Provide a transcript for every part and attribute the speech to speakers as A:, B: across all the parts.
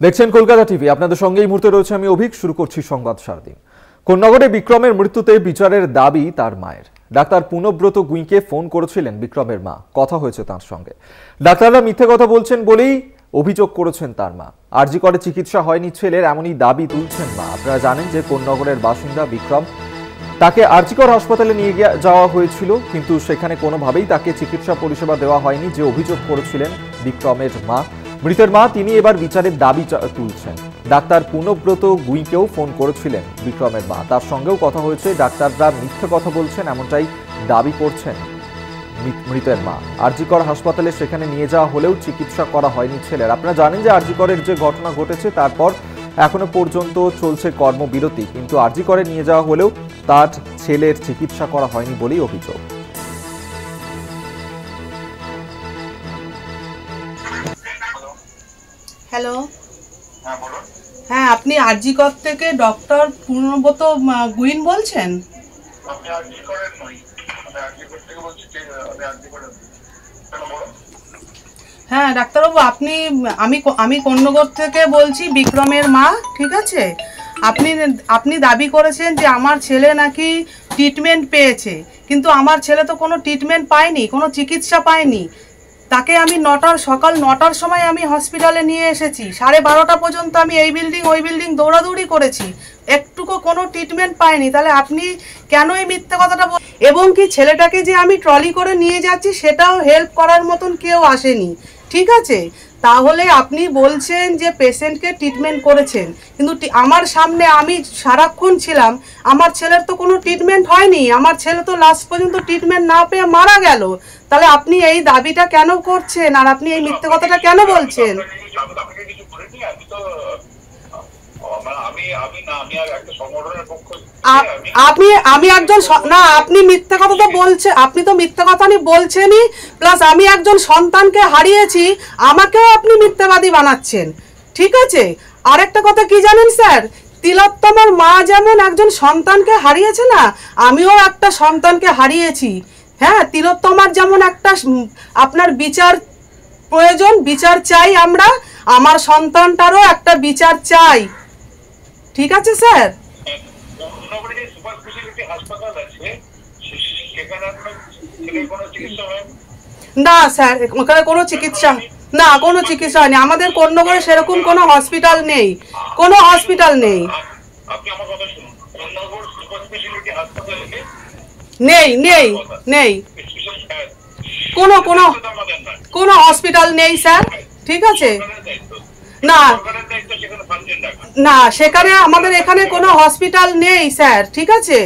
A: দেখছেন কলকাতা টিভি। আপনাদের সঙ্গে এই মুহূর্তে রয়েছে আমি অভিক। শুরু করছি সংবাদ সারাদিন। কোন্নগরে বিক্রমের মৃত্যুতে বিচারের দাবি তার মায়ের। ডাক্তার পুনব্রত গুইকে ফোন করেছিলেন বিক্রমের মা, কথা হয়েছে তার সঙ্গে। ডাক্তাররা মিথ্যে কথা বলছেন বলেই অভিযোগ করেছেন তার মা। আরজি করে চিকিৎসা হয়নি ছেলের, এমনই দাবি তুলছেন মা। আপনারা জানেন যে কোন্নগরের বাসিন্দা বিক্রম, তাকে আরজিকর হাসপাতালে নিয়ে যাওয়া হয়েছিল, কিন্তু সেখানে কোনোভাবেই তাকে চিকিৎসা পরিষেবা দেওয়া হয়নি, যে অভিযোগ করেছিলেন বিক্রমের মা। মৃতের মা তিনি এবার বিচারের দাবি তুলছেন। ডাক্তার পুনব্রত গুইকেও ফোন করেছিলেন বিক্রমের মা, তার সঙ্গেও কথা হয়েছে। ডাক্তাররা মিথ্যে কথা বলছেন এমনটাই দাবি করছেন মৃতের মা। আরজিকর হাসপাতালে সেখানে নিয়ে যাওয়া হলেও চিকিৎসা করা হয়নি ছেলের। আপনারা জানেন যে আরজিকরের যে ঘটনা ঘটেছে তারপর এখনো পর্যন্ত চলছে কর্মবিরতি, কিন্তু আরজিকরে নিয়ে যাওয়া হলেও তার ছেলের চিকিৎসা করা হয়নি বলেই অভিযোগ।
B: হ্যালো, হ্যাঁ, আপনি আরজিকর থেকে ডক্টর পুনব্রত গুইন বলছেন? হ্যাঁ ডাক্তারবাবু, আমি কোন্নগর থেকে বলছি, বিক্রমের মা। ঠিক আছে, আপনি দাবি করেছেন যে আমার ছেলে নাকি ট্রিটমেন্ট পেয়েছে, কিন্তু আমার ছেলে তো কোনো ট্রিটমেন্ট পায়নি, কোনো চিকিৎসা পায়নি। তাকে আমি সকাল 9টার সময় আমি হসপিটালে নিয়ে এসেছি, 12:30 পর্যন্ত আমি এই বিল্ডিং ওই বিল্ডিং দৌড়াদৌড়ি করেছি, একটুকু কোনো ট্রিটমেন্ট পাইনি। তাহলে আপনি কেন এই মিথ্যে কথাটা এবং কি ছেলেটাকে যে আমি ট্রলি করে নিয়ে যাচ্ছি সেটাও হেল্প করার মতন কেউ আসেনি। ঠিক আছে, তাহলে আপনি বলছেন যে পেশেন্টকে ট্রিটমেন্ট করেছেন, কিন্তু আমার সামনে আমি সারাক্ষণ ছিলাম, আমার ছেলের তো কোনো ট্রিটমেন্ট হয়নি, আমার ছেলে তো লাস্ট পর্যন্ত ট্রিটমেন্ট না পেয়ে মারা গেল। তাহলে আপনি এই দাবিটা কেন করছেন, আর আপনি এই মিথ্যে কথাটা কেন বলছেন? আমি একজন না, আপনি মিথ্যে কথা তো বলছেন, আপনি তো মিথ্যে কথা বলছেনই, প্লাস আমি একজন সন্তানকে হারিয়েছি, আমাকেও আপনি মিথ্যাবাদী বানাচ্ছেন। ঠিক আছে, আরেকটা কথা কি জানেন স্যার, তিলোত্তমার মা যেমন একজন সন্তানকে হারিয়েছে না, আমিও একটা সন্তানকে হারিয়েছি। হ্যাঁ, তিলোত্তমার যেমন একটা আপনার বিচার প্রয়োজন, বিচার চাই আমরা, আমার সন্তানটারও একটা বিচার চাই। ঠিক আছে স্যার? না স্যার, ওখানে কোনো চিকিৎসা না, কোনো চিকিৎসা হয়নি। আমাদের কোন্নগরে সেরকম কোনো হসপিটাল নেই, কোনো হসপিটাল নেই, নেই নেই নেই কোনো কোনো কোনো হসপিটাল নেই স্যার। ঠিক আছে, না না, সেখানে আমাদের এখানে কোনো হসপিটাল নেই স্যার। ঠিক আছে,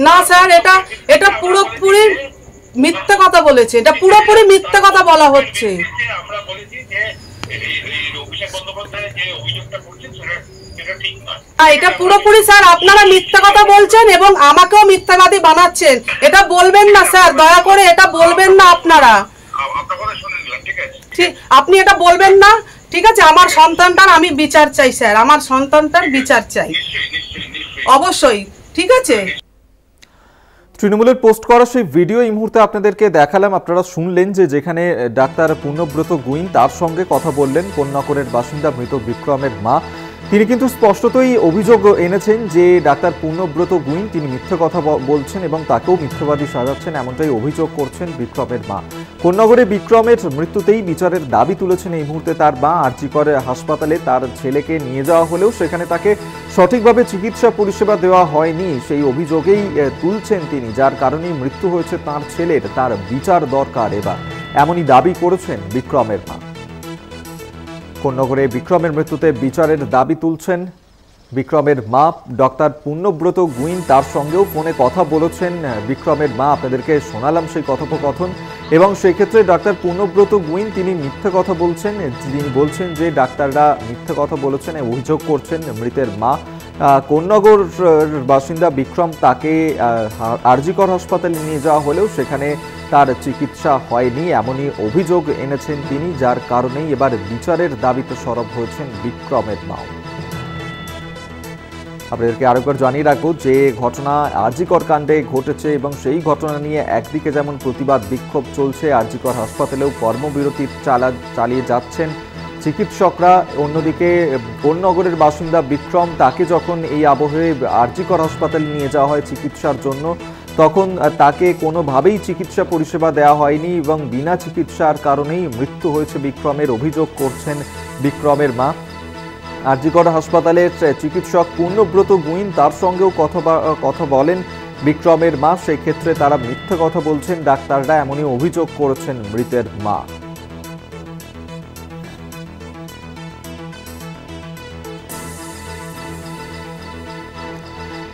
B: না স্যার, এটা পুরোপুরি মিথ্যা কথা বলেছে, এটা পুরোপুরি মিথ্যা কথা বলা হচ্ছে। এটা পুরোপুরি স্যার আপনারা মিথ্যা কথা বলছেন এবং আমাকেও মিথ্যাবাদী বানাচ্ছেন। এটা বলবেন না স্যার, দয়া করে এটা বলবেন না আপনারা। আপনি এটা বলবেন না। ঠিক আছে, আমার সন্তানটার আমি বিচার চাই স্যার, আমার সন্তানটার বিচার চাই অবশ্যই। ঠিক আছে,
A: তৃণমূলের পোস্ট করা সেই ভিডিও এই মুহূর্তে আপনাদেরকে দেখালাম। আপনারা শুনলেন যে যেখানে ডাক্তার পুনব্রত গুইন তার সঙ্গে কথা বললেন কোন্নগরের বাসিন্দা মৃত বিক্রমের মা। তিনি কিন্তু স্পষ্টতই অভিযোগ এনেছেন যে ডাক্তার পুনব্রত গুইন তিনি মিথ্যে কথা বলছেন এবং তাকেও মিথ্যাবাদী সাজাচ্ছেন, এমনটাই অভিযোগ করছেন বিক্রমের মা। কোন্নগরে বিক্রমের মৃত্যুতেই বিচারের দাবি তুলেছেন এই মুহূর্তে তার মা। আরজিকর হাসপাতালে তার ছেলেকে নিয়ে যাওয়া হলেও সেখানে তাকে সঠিকভাবে চিকিৎসা পরিষেবা দেওয়া হয়নি, সেই অভিযোগেই তুলছেন তিনি, যার কারণেই মৃত্যু হয়েছে তার ছেলের। তার বিচার দরকার এবার, এমনই দাবি করেছেন বিক্রমের মা। কোন্নগরে বিক্রমের মৃত্যুতে বিচারের দাবি তুলছেন বিক্রমের মা। ডক্টর পুনব্রত গুইন তার সঙ্গেও ফোনে কথা বলেছেন বিক্রমের মা, আপনাদেরকে শোনালাম সেই কথোপকথন। এবং সেই ক্ষেত্রে ডক্টর পুনব্রত গুইন তিনি মিথ্যে কথা বলছেন, তিনি বলছেন যে ডাক্তাররা মিথ্যে কথা বলেছেন, অভিযোগ করছেন মৃতের মা। কোন্নগর বাসিন্দা বিক্রম, তাকে আরজিকর হাসপাতালে নিয়ে যাওয়া হলেও সেখানে তার চিকিৎসা হয়নি, এমনই অভিযোগ এনেছেন তিনি, যার কারণেই এবার বিচারের দাবিতে সরব হয়েছেন বিক্রমের মা। আপনাদেরকে আরেকবার জানিয়ে রাখবো যে ঘটনা আরজিকর কাণ্ডে ঘটেছে এবং সেই ঘটনা নিয়ে একদিকে যেমন প্রতিবাদ বিক্ষোভ চলছে, আরজিকর হাসপাতালেও কর্মবিরতি চালিয়ে যাচ্ছেন চিকিৎসকরা। অন্যদিকে কোন্নগরের বাসিন্দা বিক্রম, তাকে যখন এই আবহে আরজিকর হাসপাতালে নিয়ে যাওয়া হয় চিকিৎসার জন্য, তখন তাকে কোনোভাবেই চিকিৎসা পরিষেবা দেওয়া হয়নি এবং বিনা চিকিৎসার কারণেই মৃত্যু হয়েছে বিক্রমের, অভিযোগ করছেন বিক্রমের মা। আরজিকর হাসপাতালের চিকিৎসক পূর্ণব্রত গুইন, তার সঙ্গেও কথা বলেন বিক্রমের মা। সেই ক্ষেত্রে তারা মিথ্যে কথা বলছেন ডাক্তাররা, এমনই অভিযোগ করেছেন মৃতের মা।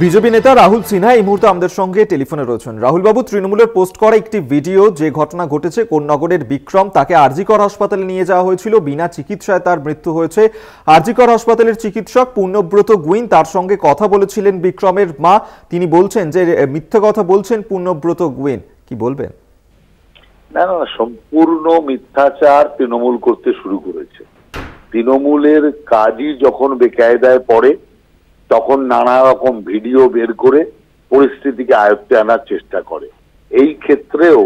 A: বিজেপি নেতা রাহুল সিনহা এই মুহূর্তে আমাদের সঙ্গে টেলিফোনে রয়েছেন। রাহুল বাবু, তৃণমূলের পোস্ট করা একটি ভিডিও, যে ঘটনা ঘটেছে কোন্নগরের বিক্রম, তাকে আরজিকর হাসপাতালে নিয়ে যাওয়া হয়েছিল, বিনা চিকিৎসায় তার মৃত্যু হয়েছে। আরজিকর হাসপাতালের চিকিৎসক পূর্ণব্রত গুইন, তার সঙ্গে কথা বলেছিলেন বিক্রমের মা। তিনি বলছেন যে মিথ্যে কথা বলছেন পূর্ণব্রত গুইন, কি বলবেন?
C: না না, সম্পূর্ণ মিথ্যাচার তৃণমূল করতে শুরু করেছে। তৃণমূলের কাজই যখন বেকায়দায় পড়ে তখন নানা রকম ভিডিও বের করে পরিস্থিতিকে আয়ত্তে আনার চেষ্টা করে। এই ক্ষেত্রেও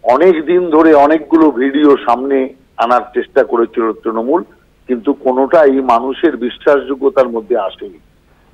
C: অনেক দিন ধরে অনেকগুলো ভিডিও সামনে আনার চেষ্টা করেছিল তৃণমূল, কিন্তু কোনোটাই মানুষের বিশ্বাসযোগ্যতার মধ্যে আসেনি।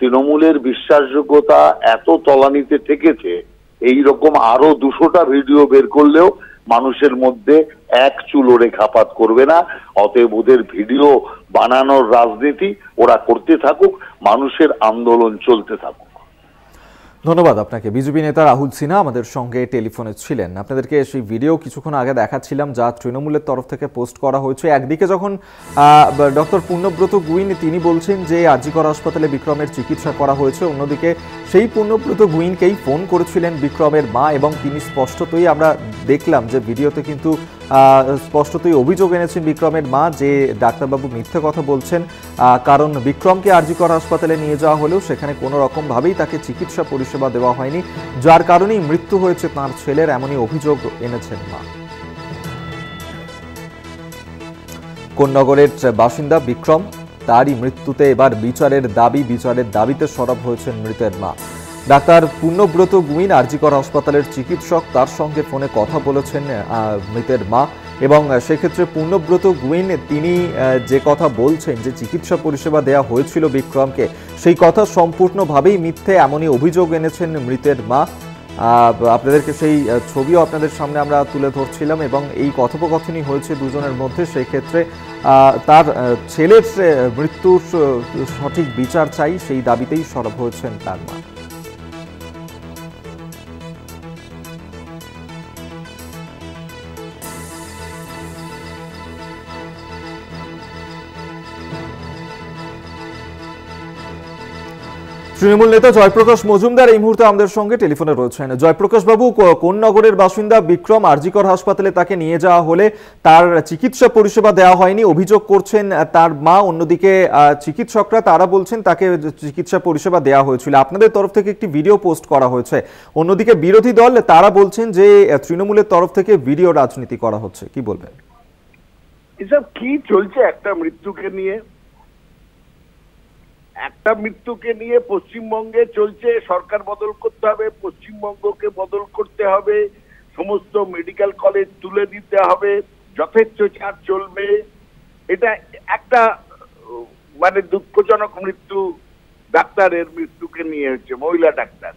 C: তৃণমূলের বিশ্বাসযোগ্যতা এত তলানিতে ঠেকেছে, এই রকম আরো 200টা ভিডিও বের করলেও মানুষের মধ্যে এক চুলো রেখাপাত করবে না। অতএব ওদের ভিডিও বানানোর রাজনীতি ওরা করতে থাকুক, মানুষের আন্দোলন চলতে থাকুক।
A: ধন্যবাদ আপনাকে। বিজেপি নেতা রাহুল সিনহা আমাদের সঙ্গে টেলিফোনে ছিলেন। আপনাদেরকে সেই ভিডিও কিছুক্ষণ আগে দেখাচ্ছিলাম, যা তৃণমূলের তরফ থেকে পোস্ট করা হয়েছে। একদিকে যখন ডক্টর পূর্ণব্রত গুইন তিনি বলছেন যে আরজিকর হাসপাতালে বিক্রমের চিকিৎসা করা হয়েছে, অন্যদিকে সেই পূর্ণব্রত গুইনকেই ফোন করেছিলেন বিক্রমের মা, এবং তিনি স্পষ্টতই আমরা দেখলাম যে ভিডিওতে কিন্তু স্পষ্টতই অভিযোগ এনেছেন বিক্রমের মা যে ডাক্তারবাবু মিথ্যে কথা বলছেন, কারণ বিক্রমকে আরজিকর হাসপাতালে নিয়ে যাওয়া হলেও সেখানে কোনো রকমভাবেই তাকে চিকিৎসা পরিষেবা দেওয়া হয়নি, যার কারণেই মৃত্যু হয়েছে তাঁর ছেলের, এমনই অভিযোগ এনেছেন মা। কোন্নগরের বাসিন্দা বিক্রম, তারই মৃত্যুতে এবার বিচারের দাবিতে সরব হয়েছেন মৃতের মা। ডাক্তার পূর্ণব্রত গুইন আরজিকর হাসপাতালের চিকিৎসক, তার সঙ্গে ফোনে কথা বলেছেন মৃতের মা, এবং সেক্ষেত্রে পূর্ণব্রত গুইন তিনি যে কথা বলছেন যে চিকিৎসা পরিষেবা দেওয়া হয়েছিল বিক্রমকে, সেই কথা সম্পূর্ণভাবেই মিথ্যে, এমনই অভিযোগ এনেছেন মৃতের মা। আপনাদেরকে সেই ছবিও আপনাদের সামনে আমরা তুলে ধরছিলাম, এবং এই কথোপকথনই হয়েছে দুজনের মধ্যে। সেই ক্ষেত্রে তার ছেলের মৃত্যুর সঠিক বিচার চাই, সেই দাবিতেই সরব হয়েছেন তার মা। তৃণমূল নেতা জয়প্রকাশ মজুমদার এই মুহূর্তে আমাদের সঙ্গে টেলিফোনে রয়েছেন। জয়প্রকাশ বাবু, কোন্নগরের বাসিন্দা বিক্রম, আরজিকর হাসপাতালে তাকে নিয়ে যাওয়া হলে তার চিকিৎসা পরিষেবা দেওয়া হয়নি, অভিযোগ করছেন তার মা। অন্যদিকে চিকিৎসকরা তারা বলছেন তাকে চিকিৎসা পরিষেবা দেওয়া হয়েছিল। আপনাদের তরফ থেকে একটি ভিডিও পোস্ট করা হয়েছে, অন্যদিকে বিরোধী দল তারা বলছেন যে তৃণমূলের তরফ থেকে ভিডিও রাজনীতি করা হচ্ছে, কি বলবেন?
D: এসব কি চলছে? একটা মৃত্যুকে নিয়ে পশ্চিমবঙ্গে চলছে, সরকার বদল করতে হবে, পশ্চিমবঙ্গকে বদল করতে হবে, সমস্ত মেডিকেল কলেজ তুলে দিতে হবে, যথেচ্ছ ছাড় চলবে। এটা একটা মানে দুঃখজনক মৃত্যু, ডাক্তারের মৃত্যুকে নিয়ে হচ্ছে, মহিলা ডাক্তার।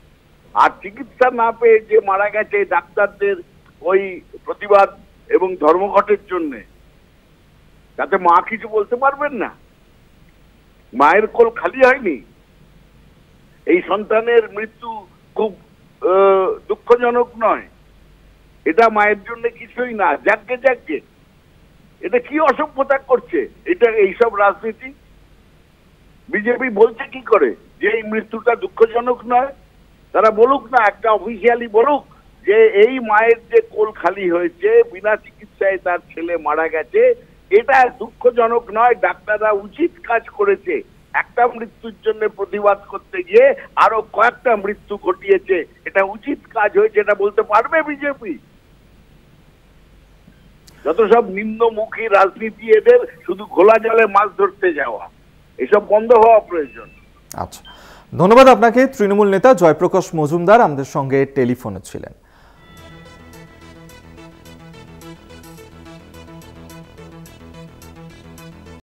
D: আর চিকিৎসা না পেয়ে যে মারা গেছে ডাক্তারদের ওই প্রতিবাদ এবং ধর্মঘটের জন্য, তাতে মা কিছু বলতে পারবেন না? মায়ের কোল খালি হয়নি? এই সন্তানের মৃত্যু খুব দুঃখজনক নয়? এটা মায়ের জন্য কিছুই না। যাকে এটা কি অসভ্যতা করছে? এটা এইসব রাজনীতি বিজেপি বলছে কি করে যে এই মৃত্যুটা দুঃখজনক নয়? তারা বলুক না, একটা অফিসিয়ালি বলুক যে এই মায়ের যে কোল খালি হয়েছে, বিনা চিকিৎসায় তার ছেলে মারা গেছে, এটা দুঃখজনক নয়। ডাক্তাররা উচিত কাজ করেছে। একটা মৃত্যুর জন্য প্রতিবাদ করতে গিয়ে আরো কয়েকটা মৃত্যু ঘটিয়েছে, এটা উচিত কাজ হয়েছে, এটা বলতে পারবে বিজেপি? যত সব নিম্নমুখী রাজনীতি, এদের শুধু ঘোলা জলে মাছ ধরতে যাওয়া, এসব বন্ধ হওয়া প্রয়োজন।
A: আচ্ছা, ধন্যবাদ আপনাকে। তৃণমূল নেতা জয়প্রকাশ মজুমদার আমাদের সঙ্গে টেলিফোনে ছিলেন।